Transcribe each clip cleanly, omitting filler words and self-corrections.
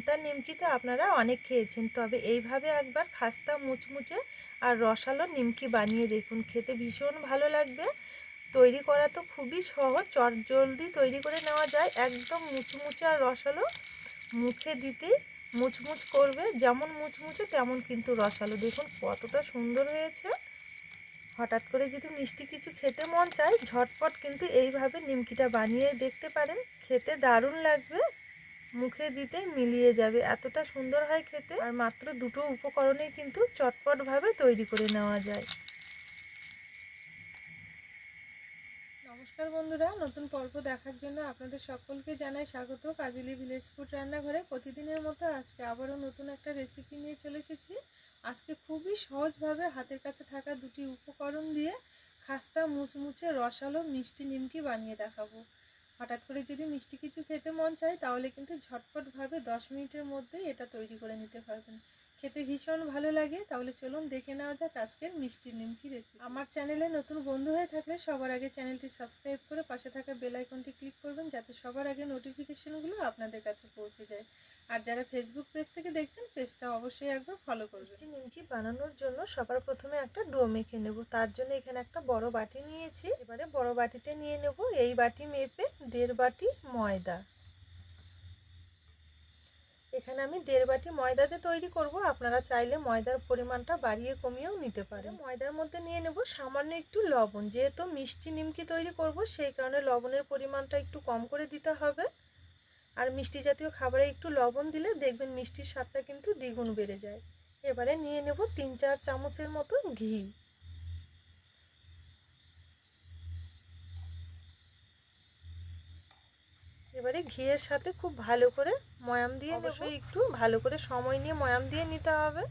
নোনতা নিমকি তো আপনারা অনেক খেয়েছেন, তবে এইভাবে একবার খাস্তা মুচমুচে আর রসালো নিমকি বানিয়ে দেখুন, খেতে ভীষণ ভালো লাগবে। তৈরি করা তো খুবই সহজ, চটজলদি তৈরি করে নেওয়া যায়। একদম মুচমুচে আর রসালো, মুখে দিতেই মুচমুচ করবে, যেমন মুচমুচে তেমন কিন্তু রসালো। দেখুন কতটা সুন্দর হয়েছে। হঠাৎ করে যদি মিষ্টি কিছু খেতে মন চায়, ঝটপট কিন্তু এইভাবে নিমকিটা বানিয়ে দেখতে পারেন, খেতে দারুণ লাগবে, মুখে দিতে মিলিয়ে যাবে, এতটা সুন্দর হয় খেতে। আর মাত্র দুটো উপকরণেই কিন্তু চটপটভাবে তৈরি করে নেওয়া যায়। নমস্কার বন্ধুরা, নতুন পর্ব দেখার জন্য আপনাদের সকলকে জানাই স্বাগত। কাজলি ভিলেজ ফুড রান্নাঘরে প্রতিদিনের মতো আজকে আবারও নতুন একটা রেসিপি নিয়ে চলে এসেছি। আজকে খুবই সহজভাবে হাতের কাছে থাকা দুটি উপকরণ দিয়ে খাস্তা মুচমুচে রসালো মিষ্টি নিমকি বানিয়ে দেখাবো। হঠাৎ করে যদি মিষ্টি কিছু খেতে মন চায়, তাহলে কিন্তু ঝটপটভাবে 10 মিনিটের মধ্যেই এটা তৈরি করে নিতে পারবেন। খেতে ভীষণ ভালো লাগে। তাহলে চলুন দেখে নেওয়া যাক আজকের মিষ্টি নিমকি রেসিপি। আমার চ্যানেলে নতুন বন্ধু হয়ে থাকলে সবার আগে চ্যানেলটি সাবস্ক্রাইব করে পাশে থাকা বেল আইকনটি ক্লিক করবেন, যাতে সবার আগে নোটিফিকেশনগুলো আপনাদের কাছে পৌঁছে যায়। আর যারা ফেসবুক পেজ থেকে দেখছেন, পেজটা অবশ্যই একবার ফলো করবেন। মিষ্টি নিমকি বানানোর জন্য সবার প্রথমে একটা ডো মেখে নেব। তার জন্য এখানে একটা বড় বাটি নিয়েছি। এবারে বড় বাটিতে নিয়ে নেব এই বাটি মেপে 1.5 বাটি ময়দা। এখানে আমি 1.5 বাটি ময়দাতে তৈরি করব, আপনারা চাইলে ময়দার পরিমাণটা বাড়িয়ে কমিয়েও নিতে পারেন। ময়দার মধ্যে নিয়ে নেব সামান্য একটু লবণ, যেহেতু মিষ্টি নিমকি তৈরি করব সেই কারণে লবণের পরিমাণটা একটু কম করে দিতে হবে। আর মিষ্টি জাতীয় খাবারে একটু লবণ দিলে দেখবেন মিষ্টির স্বাদটা কিন্তু দ্বিগুণ বেড়ে যায়। এবারে নিয়ে নেব 3-4 চামচের মতো ঘি। এবারে ঘিয়ের সাথে খুব ভালো করে ময়াম দিয়ে অবশ্যই একটু ভালো করে সময় নিয়ে ময়াম দিয়ে নিতে হবে।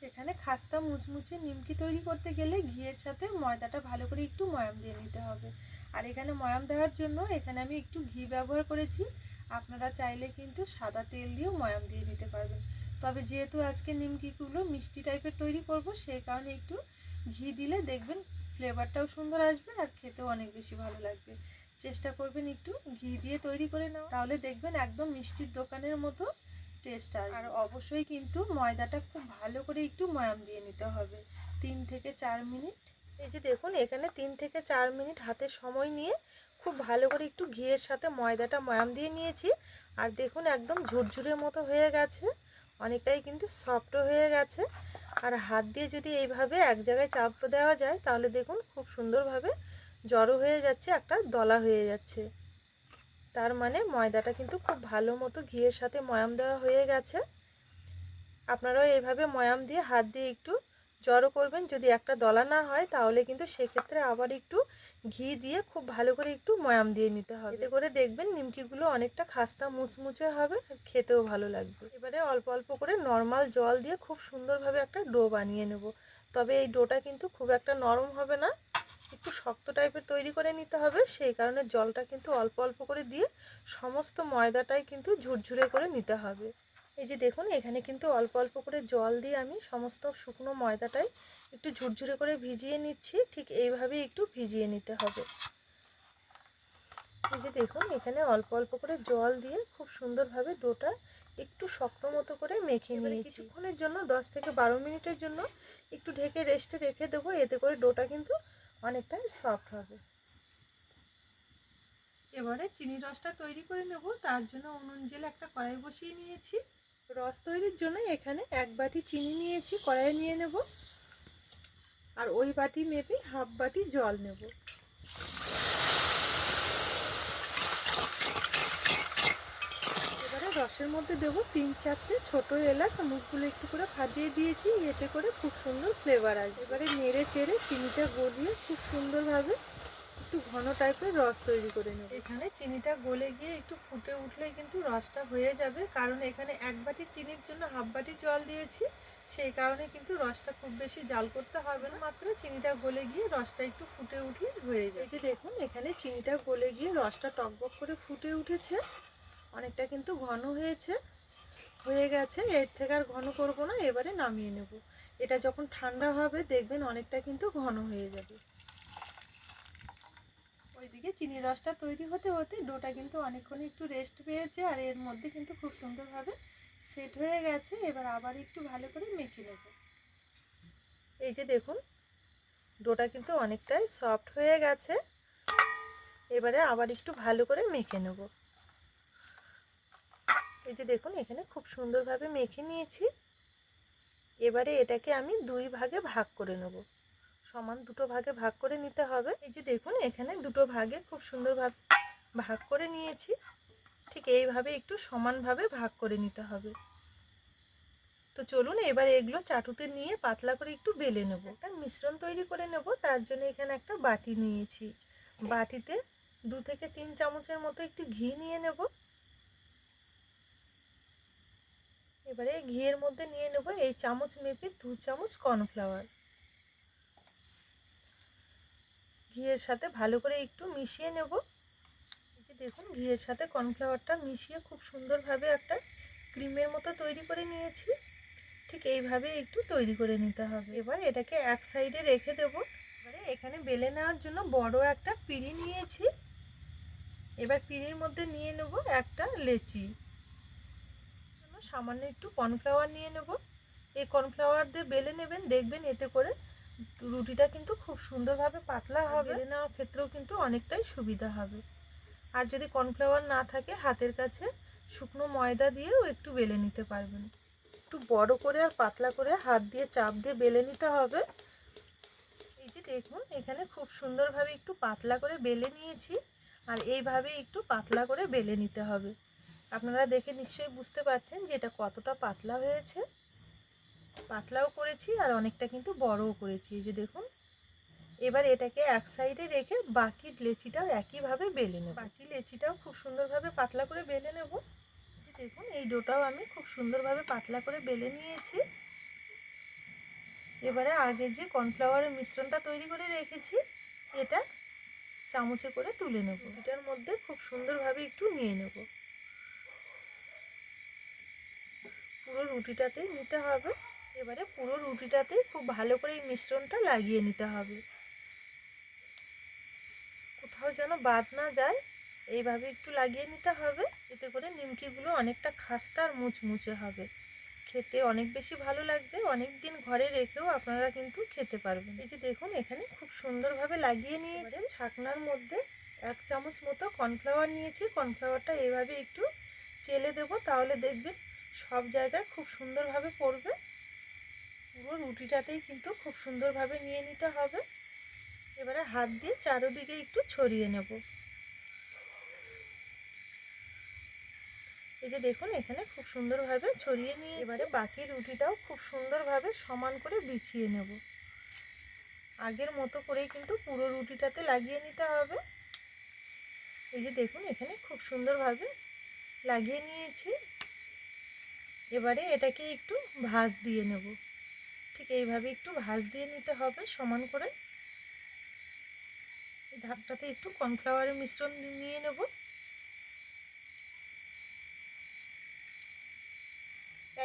এখানে খাস্তা মুচমুচে নিমকি তৈরি করতে গেলে ঘিয়ের সাথে ময়দাটা ভালো করে একটু ময়াম দিয়ে নিতে হবে। আর এখানে ময়াম দেওয়ার জন্য এখানে আমি একটু ঘি ব্যবহার করেছি। আপনারা চাইলে কিন্তু সাদা তেল দিয়েও ময়াম দিয়ে নিতে পারবেন, তবে যেহেতু আজকে নিমকিগুলো মিষ্টি টাইপের তৈরি করব, সেই কারণে একটু ঘি দিলে দেখবেন ফ্লেভারটাও সুন্দর আসবে আর খেতেও অনেক বেশি ভালো লাগবে। চেষ্টা করবেন একটু ঘি দিয়ে তৈরি করে নেওয়া, তাহলে দেখবেন একদম মিষ্টির দোকানের মতো টেস্ট আসবে। আর অবশ্যই কিন্তু ময়দাটা খুব ভালো করে একটু ময়াম দিয়ে নিতে হবে 3 থেকে 4 মিনিট। এই যে দেখুন এখানে 3 থেকে 4 মিনিট হাতে সময় নিয়ে খুব ভালো করে একটু ঘিয়ের সাথে ময়দাটা ময়াম দিয়ে নিয়েছি। আর দেখুন একদম ঝুরঝুরের মতো হয়ে গেছে, অনেকটাই কিন্তু সফট হয়ে গেছে। আর হাত দিয়ে যদি এইভাবে এক জায়গায় চাপ দেওয়া যায়, তাহলে দেখুন খুব সুন্দরভাবে জড়ো হয়ে যাচ্ছে, একটা দলা হয়ে যাচ্ছে। তার মানে ময়দাটা কিন্তু খুব ভালো মতো ঘিয়ের সাথে ময়াম দেওয়া হয়ে গেছে। আপনারাও এইভাবে ময়াম দিয়ে হাত দিয়ে একটু জড়ো করবেন। যদি একটা দলা না হয়, তাহলে কিন্তু সেক্ষেত্রে আবার একটু ঘি দিয়ে খুব ভালো করে একটু ময়াম দিয়ে নিতে হবে। এতে করে দেখবেন নিমকিগুলো অনেকটা খাস্তা মুচমুচে হবে, খেতেও ভালো লাগবে। এবারে অল্প অল্প করে নর্মাল জল দিয়ে খুব সুন্দরভাবে একটা ডো বানিয়ে নেব। তবে এই ডোটা কিন্তু খুব একটা নরম হবে না, একটু শক্ত টাইপের তৈরি করে নিতে হবে। সেই কারণে জলটা কিন্তু অল্প অল্প করে দিয়ে সমস্ত ময়দাটাই কিন্তু ঝুরঝুরে করে নিতে হবে। এই যে দেখুন এখানে কিন্তু অল্প অল্প করে জল দিয়ে আমি সমস্ত শুকনো ময়দাটাই একটু ঝুরঝুরে করে ভিজিয়ে নিচ্ছি। ঠিক এইভাবেই একটু ভিজিয়ে নিতে হবে। এই যে দেখুন এখানে অল্প অল্প করে জল দিয়ে খুব সুন্দরভাবে ডোটা একটু শক্ত মতো করে মেখে নিয়েছি। কিছুক্ষণের জন্য 10 থেকে 12 মিনিটের জন্য একটু ঢেকে রেস্টে রেখে দেবো, এতে করে ডোটা কিন্তু অনেকটাই সফট হবে। এবারে চিনি রসটা তৈরি করে নেব। তার জন্য উনুন জেলে একটা কড়াই বসিয়ে নিয়েছি। রস তৈরির জন্য এখানে 1 বাটি চিনি নিয়েছি, কড়াইয়ে নিয়ে নেব। আর ওই বাটি মেপে হাফ বাটি জল নেব। এবারে রসের মধ্যে দেবো 3-4টে ছোট এলাচ, মুখগুলো একটু করে ভাজিয়ে দিয়েছি, এতে করে খুব সুন্দর ফ্লেভার আসবে। এবারে নেড়ে চেড়ে চিনিটা গলিয়ে খুব সুন্দরভাবে একটু ঘন টাইপের রস তৈরি করে নেব। এখানে চিনিটা গলে গিয়ে একটু ফুটে উঠলেই কিন্তু রসটা হয়ে যাবে, কারণ এখানে 1 বাটি চিনির জন্য হাফ বাটি জল দিয়েছি। সেই কারণে কিন্তু রসটা খুব বেশি জাল করতে হবে না, মাত্র চিনিটা গলে গিয়ে রসটা একটু ফুটে উঠলে হয়ে যায়। এই যে দেখুন এখানে চিনিটা গলে গিয়ে রসটা টকবক করে ফুটে উঠেছে, অনেকটা কিন্তু ঘন হয়ে গেছে। এর থেকে আর ঘন করব না, এবারে নামিয়ে নেব। এটা যখন ঠান্ডা হবে দেখবেন অনেকটা কিন্তু ঘন হয়ে যাবে। ওইদিকে চিনির রসটা তৈরি হতে হতে ডোটা কিন্তু অনেকক্ষণ একটু রেস্ট পেয়েছে, আর এর মধ্যে কিন্তু খুব সুন্দরভাবে সেট হয়ে গেছে। এবার আবার একটু ভালো করে মেখে নেব। এই যে দেখুন ডোটা কিন্তু অনেকটাই সফট হয়ে গেছে। এবারে আবার একটু ভালো করে মেখে নেব। এই যে দেখুন এখানে খুব সুন্দরভাবে মেখে নিয়েছি। এবারে এটাকে আমি দুই ভাগে ভাগ করে নেব। সমান দুটো ভাগে ভাগ করে নিতে হবে। এই যে দেখুন এখানে দুটো ভাগে খুব সুন্দরভাবে ভাগ করে নিয়েছি। ঠিক এইভাবে একটু সমানভাবে ভাগ করে নিতে হবে। তো চলুন এবার এগুলো চাটুতে নিয়ে পাতলা করে একটু বেলে নেব। একটা মিশ্রণ তৈরি করে নেব। তার জন্য এখানে একটা বাটি নিয়েছি। বাটিতে 2 থেকে 3 চামচের মতো একটু ঘি নিয়ে নেব। এবারে ঘিয়ের মধ্যে নিয়ে নেব এই চামচ মেপে 2 চামচ কর্নফ্লাওয়ার। ঘিয়ের সাথে ভালো করে একটু মিশিয়ে নেব। এই যে দেখুন ঘিয়ের সাথে কর্নফ্লাওয়ারটা মিশিয়ে খুব সুন্দরভাবে একটা ক্রিমের মতো তৈরি করে নিয়েছি। ঠিক এইভাবে একটু তৈরি করে নিতে হবে। এবার এটাকে এক সাইডে রেখে দেব। এবারে এখানে বেলে নেওয়ার জন্য বড় একটা পিঁড়ি নিয়েছি। এবার পিঁড়ির মধ্যে নিয়ে নেব একটা লেচি। সামান্য একটু কর্নফ্লাওয়ার নিয়ে নেব। এই কর্নফ্লাওয়ার দিয়ে বেলে নেবেন, দেখবেন এতে করে রুটিটা কিন্তু খুব সুন্দরভাবে পাতলা হবে। বেলে নেওয়ার ক্ষেত্রেও কিন্তু অনেকটাই সুবিধা হবে। আর যদি কর্নফ্লাওয়ার না থাকে হাতের কাছে শুকনো ময়দা দিয়েও একটু বেলে নিতে পারবেন। একটু বড় করে আর পাতলা করে হাত দিয়ে চাপ দিয়ে বেলে নিতে হবে। এই যে দেখুন এখানে খুব সুন্দরভাবে একটু পাতলা করে বেলে নিয়েছি। আর এইভাবে একটু পাতলা করে বেলে নিতে হবে। আপনারা দেখে নিশ্চয়ই বুঝতে পারছেন যে এটা কতটা পাতলা হয়েছে। পাতলাও করেছি আর অনেকটা কিন্তু বড়ও করেছি। এই যে দেখুন এবার এটাকে এক সাইডে রেখে বাকি লেচিটাও একইভাবে বেলে নেব। বাকি লেচিটাও খুব সুন্দরভাবে পাতলা করে বেলে নেব। দেখুন এই ডোটাও আমি খুব সুন্দরভাবে পাতলা করে বেলে নিয়েছি। এবারে আগে যে কর্নফ্লাওয়ারের মিশ্রণটা তৈরি করে রেখেছি এটা চামচে করে তুলে নেব। এটার মধ্যে খুব সুন্দরভাবে একটু নিয়ে নেব। পুরো রুটিটাতেই নিতে হবে। এবারে পুরো রুটিটাতেই খুব ভালো করে এই মিশ্রণটা লাগিয়ে নিতে হবে। কোথাও যেন বাদ না যায় এইভাবে একটু লাগিয়ে নিতে হবে। এতে করে নিমকিগুলো অনেকটা খাস্তা আর মুচমুচে হবে। খেতে অনেক বেশি ভালো লাগবে। অনেক দিন ঘরে রেখেও আপনারা কিন্তু খেতে পারবেন। এই যে দেখুন এখানে খুব সুন্দরভাবে লাগিয়ে নিয়েছি। ছাকনার মধ্যে 1 চামচ মতো কর্নফ্লাওয়ার নিয়েছি। কর্নফ্লাওয়ারটা এইভাবে একটু চেলে দেব, তাহলে দেখবেন সব জায়গায় খুব সুন্দরভাবে পড়বে। পুরো রুটিটাতেই কিন্তু খুব সুন্দরভাবে নিয়ে নিতে হবে। এবারে হাত দিয়ে চারদিকে একটু ছড়িয়ে নেব। এই যে দেখুন এখানে খুব সুন্দরভাবে ছড়িয়ে নিয়ে এবারে বাকি রুটিটাও খুব সুন্দরভাবে সমান করে বিছিয়ে নেব। আগের মতো করেই কিন্তু পুরো রুটিটাতে লাগিয়ে নিতে হবে। এই যে দেখুন এখানে খুব সুন্দরভাবে লাগিয়ে নিয়েছি। এবারে এটাকে একটু ভাঁজ দিয়ে নেব। ঠিক এইভাবে একটু ভাঁজ দিয়ে নিতে হবে সমান করে। এই ধারটাতে একটু কর্নফ্লাওয়ারের মিশ্রণ নিয়ে নেব।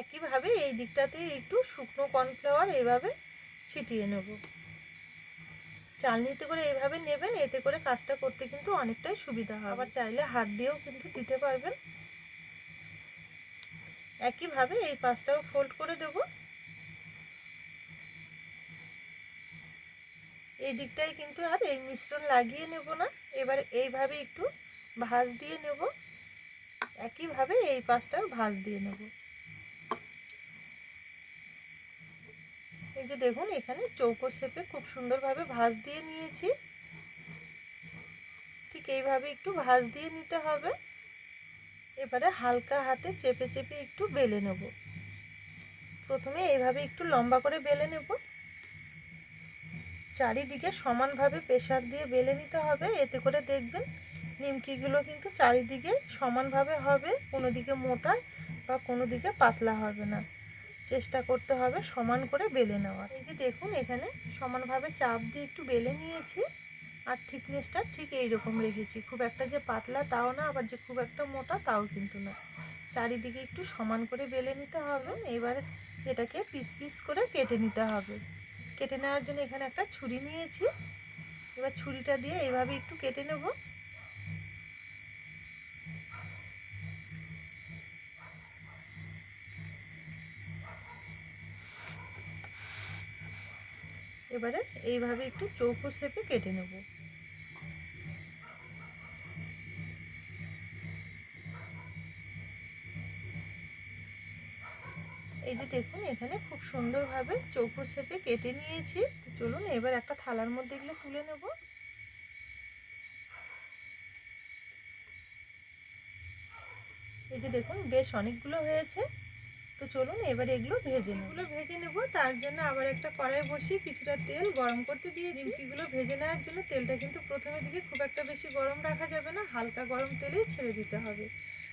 একইভাবে এই দিকটাতে একটু শুকনো কর্নফ্লাওয়ার এইভাবে ছিটিয়ে নেব। চালনিতে করে এইভাবে নেবেন, এতে করে কাজটা করতে কিন্তু অনেকটাই সুবিধা হবে। আবার চাইলে হাত দিয়েও কিন্তু দিতে পারবেন। একইভাবে এই পাশটাও ফোল্ড করে দেব। এই দিকটায় কিন্তু আর এই মিশ্রণ লাগিয়ে নেব না। এবার এইভাবে একটু ভাঁজ দিয়ে নেব। একইভাবে এই পাশটাও ভাঁজ দিয়ে নেব। এই যে দেখুন এখানে চৌকো শেপে খুব সুন্দরভাবে ভাঁজ দিয়ে নিয়েছি। ঠিক এইভাবে একটু ভাঁজ দিয়ে নিতে হবে। এবারে হালকা হাতে চেপে চেপে একটু বেলে নেব। প্রথমে এইভাবে একটু লম্বা করে বেলে নেব। চারিদিকে সমানভাবে প্রেসার দিয়ে বেলে নিতে হবে। এতে করে দেখবেন নিমকিগুলো কিন্তু চারিদিকে সমানভাবে হবে, কোনো দিকে মোটা বা কোনো দিকে পাতলা হবে না। চেষ্টা করতে হবে সমান করে বেলে নেওয়ার। এই যে দেখুন এখানে সমানভাবে চাপ দিয়ে একটু বেলে নিয়েছি। আর থিকনেসটা ঠিক এইরকম রেখেছি। খুব একটা যে পাতলা তাও না, আবার যে খুব একটা মোটা তাও কিন্তু না। চারিদিকে একটু সমান করে বেলে নিতে হবে। এবারে এটাকে পিস পিস করে কেটে নিতে হবে। কেটে নেওয়ার জন্য এখানে একটা ছুরি নিয়েছি। এবার ছুরিটা দিয়ে এইভাবে একটু কেটে নেব। এবারে এইভাবে একটু চৌকো শেপে কেটে নেব। এই যে দেখুন এখানে খুব সুন্দরভাবে চৌকো শেপে কেটে নিয়েছি। তো চলুন এবার একটা থালার মধ্যে এগুলো তুলে নেব। এই যে দেখুন বেশ অনেকগুলো হয়েছে। তো চলুন এবার এগুলো ভেজে নেব। তার জন্য আবার একটা কড়াই বসিয়ে কিছুটা তেল গরম করতে দিয়ে নিমকিগুলো ভেজে নেওয়ার জন্য তেলটা কিন্তু প্রথমের দিকে খুব একটা বেশি গরম রাখা যাবে না, হালকা গরম তেলেই ছেড়ে দিতে হবে।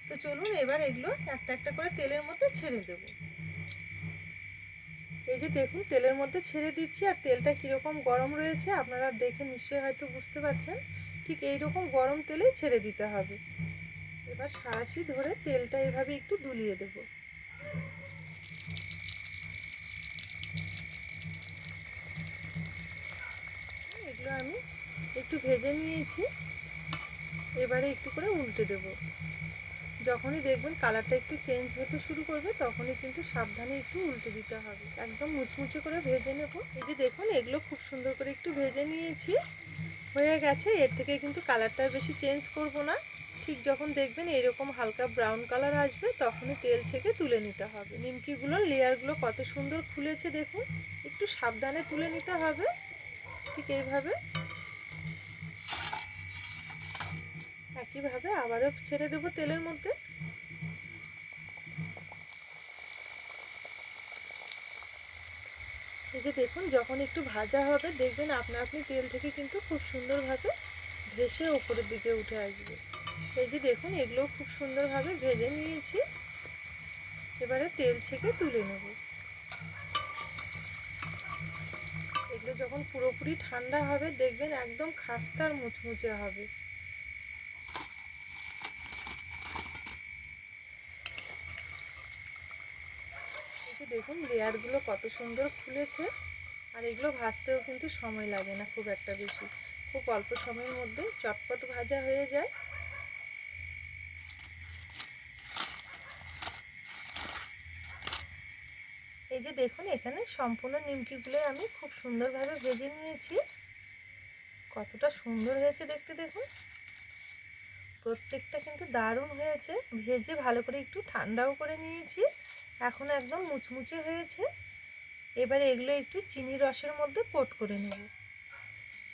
তো চলুন এবার এগুলো একটা একটা করে তেলের মধ্যে ছেড়ে দেব। এই যে দেখুন তেলের মধ্যে ছেড়ে দিচ্ছি, আর তেলটা কীরকম গরম রয়েছে আপনারা দেখে নিশ্চয়ই হয়তো বুঝতে পারছেন। ঠিক এইরকম গরম তেলেই ছেড়ে দিতে হবে। এবার সাঁড়াশি ধরে তেলটা এভাবে একটু দুলিয়ে দেব। এগুলো আমি একটু ভেজে নিয়েছি। এবারে একটু করে উল্টে দেব। যখনই দেখবেন কালারটা একটু চেঞ্জ হতে শুরু করবে তখনই কিন্তু সাবধানে একটু উল্টে দিতে হবে। একদম মুচমুচে করে ভেজে নেব। এই যে দেখুন এগুলো খুব সুন্দর করে একটু ভেজে নিয়েছি, হয়ে গেছে। এর থেকে কিন্তু কালারটা বেশি চেঞ্জ করব না। ঠিক যখন দেখবেন এইরকম হালকা ব্রাউন কালার আসবে তখনই তেল থেকে তুলে নিতে হবে। নিমকিগুলোর লেয়ারগুলো কত সুন্দর খুলেছে দেখুন। একটু সাবধানে তুলে নিতে হবে। ঠিক এইভাবে একইভাবে আবারও ছেড়ে দেব তেলের মধ্যে। এই যে দেখুন যখন একটু ভাজা হবে দেখবেন আপনা আপনি তেল থেকে কিন্তু খুব সুন্দরভাবে ভেসে উপরের দিকে উঠে আসবে। এই যে দেখুন এগুলো খুব সুন্দরভাবে ভেজে নিয়েছি। এবারে তেল থেকে তুলে নেব। এগুলো যখন পুরোপুরি ঠান্ডা হবে দেখবেন একদম খাস্তা আর মুচমুচে হবে। এই যে দেখুন লেয়ারগুলো কত সুন্দর খুলেছে, আর এগুলো ভাজতেও কিন্তু সময় লাগে না খুব একটা বেশি, খুব অল্প সময়ের মধ্যে চটপট ভাজা হয়ে যায়। এই যে দেখুন এখানে সম্পূর্ণ নিমকিগুলো আমি খুব সুন্দরভাবে ভেজে নিয়েছি। কতটা সুন্দর হয়েছে দেখতে দেখুন। প্রত্যেকটা কিন্তু দারুণ হয়েছে। ভেজে ভালো করে একটু ঠান্ডাও করে নিয়েছি, এখন একদম মুচমুচে হয়েছে। এবারে এগুলো একটু চিনির রসের মধ্যে কোট করে নেব।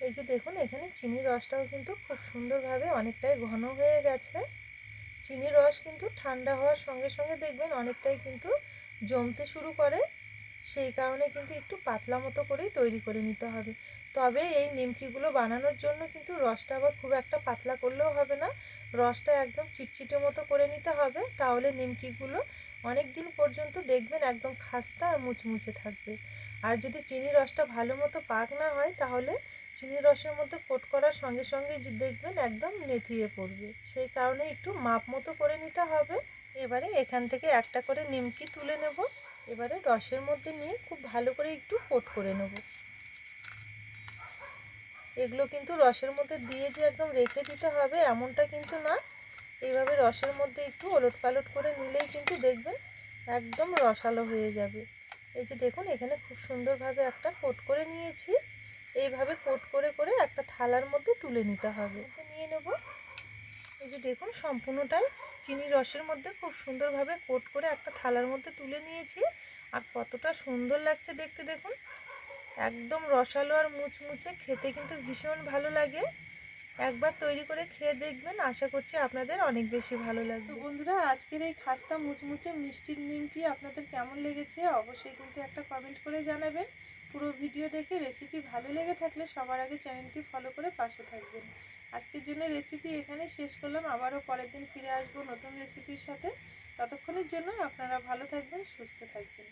এই যে দেখুন এখানে চিনির রসটাও কিন্তু খুব সুন্দরভাবে অনেকটাই ঘন হয়ে গেছে। চিনির রস কিন্তু ঠান্ডা হওয়ার সঙ্গে সঙ্গে দেখবেন অনেকটাই কিন্তু জমতে শুরু করে, সেই কারণে কিন্তু একটু পাতলা মতো করেই তৈরি করে নিতে হবে। তবে এই নিমকিগুলো বানানোর জন্য কিন্তু রসটা আবার খুব একটা পাতলা করলেও হবে না, রসটা একদম চিটচিটে মতো করে নিতে হবে। তাহলে নিমকিগুলো অনেক দিন পর্যন্ত দেখবেন একদম খাস্তা আর মুচমুচে থাকবে। আর যদি চিনির রসটা ভালো মতো পাক না হয় তাহলে চিনির রসের মধ্যে কোট করার সঙ্গে সঙ্গে দেখবেন একদম নেতিয়ে পড়বে, সেই কারণে একটু মাপ মতো করে নিতে হবে। এবারে এখান থেকে একটা করে নিমকি তুলে নেব। এবারে রসের মধ্যে নিয়ে খুব ভালো করে একটু কোট করে নেব। এগুলো কিন্তু রসের মধ্যে দিয়ে যে একদম রেখে দিতে হবে এমনটা কিন্তু না, এইভাবে রসের মধ্যে একটু ওলট পালট করে নিলেই কিন্তু দেখবেন একদম রসালো হয়ে যাবে। এই যে দেখুন এখানে খুব সুন্দরভাবে একটা কোট করে নিয়েছি। এইভাবে কোট করে করে একটা থালার মধ্যে তুলে নিতে হবে। নিয়ে নেব। এই যে দেখুন সম্পূর্ণটাই চিনি রসের মধ্যে খুব সুন্দরভাবে কোট করে একটা থালার মধ্যে তুলে নিয়েছি। আর কতটা সুন্দর লাগছে দেখতে দেখুন, একদম রসালো আর মুচমুচে, খেতে কিন্তু ভীষণ ভালো লাগে। একবার তৈরি করে খেয়ে দেখবেন, আশা করছি আপনাদের অনেক বেশি ভালো লাগবে। তো বন্ধুরা আজকের এই খাস্তা মুচমুচে মিষ্টির নিমকি আপনাদের কেমন লেগেছে অবশ্যই কিন্তু একটা কমেন্ট করে জানাবেন। পুরো ভিডিও দেখে রেসিপি ভালো লেগে থাকলে সবার আগে চ্যানেলটি ফলো করে পাশে থাকবেন। আজকের জন্য রেসিপি এখানেই শেষ করলাম, আবারও পরের দিন ফিরে আসবো নতুন রেসিপির সাথে। ততক্ষণের জন্য আপনারা ভালো থাকবেন, সুস্থ থাকবেন।